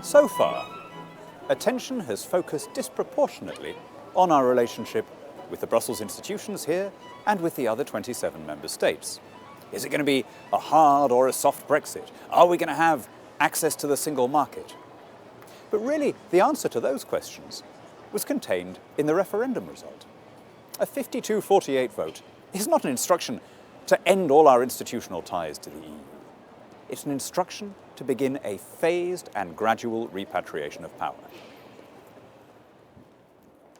So far, attention has focused disproportionately on our relationship with the Brussels institutions here and with the other 27 member states. Is it going to be a hard or a soft Brexit? Are we going to have access to the single market? But really, the answer to those questions was contained in the referendum result. A 52-48 vote is not an instruction to end all our institutional ties to the EU. It's an instruction to begin a phased and gradual repatriation of power.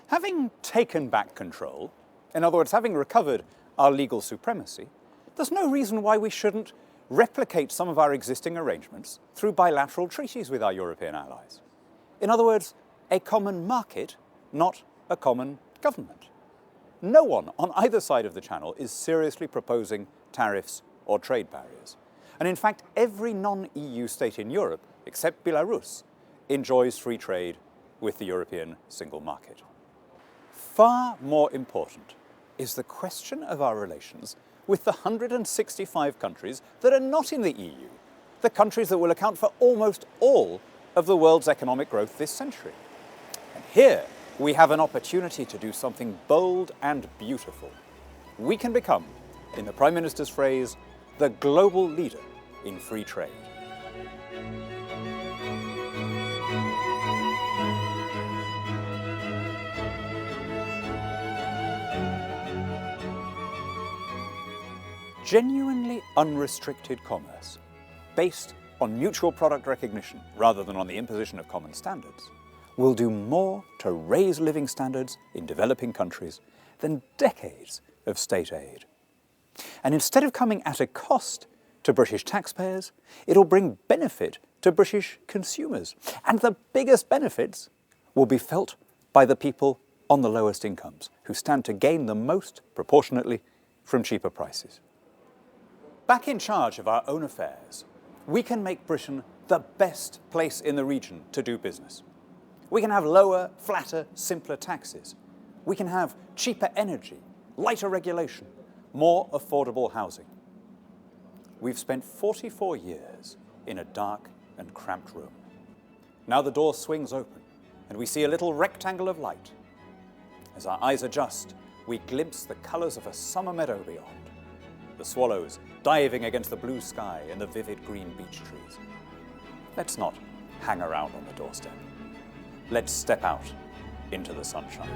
Having taken back control, in other words, having recovered our legal supremacy, there's no reason why we shouldn't replicate some of our existing arrangements through bilateral treaties with our European allies. In other words, a common market, not a common government. No one on either side of the Channel is seriously proposing tariffs or trade barriers. And in fact, every non-EU state in Europe, except Belarus, enjoys free trade with the European single market. Far more important is the question of our relations with the 165 countries that are not in the EU, the countries that will account for almost all of the world's economic growth this century. And here we have an opportunity to do something bold and beautiful. We can become, in the Prime Minister's phrase, the global leader in free trade. Genuinely unrestricted commerce, based on mutual product recognition rather than on the imposition of common standards, will do more to raise living standards in developing countries than decades of state aid. And instead of coming at a cost to British taxpayers, it'll bring benefit to British consumers. And the biggest benefits will be felt by the people on the lowest incomes, who stand to gain the most proportionately from cheaper prices. Back in charge of our own affairs, we can make Britain the best place in the region to do business. We can have lower, flatter, simpler taxes. We can have cheaper energy, lighter regulation, more affordable housing. We've spent 44 years in a dark and cramped room. Now the door swings open and we see a little rectangle of light. As our eyes adjust, we glimpse the colours of a summer meadow beyond. The swallows diving against the blue sky and the vivid green beech trees. Let's not hang around on the doorstep. Let's step out into the sunshine.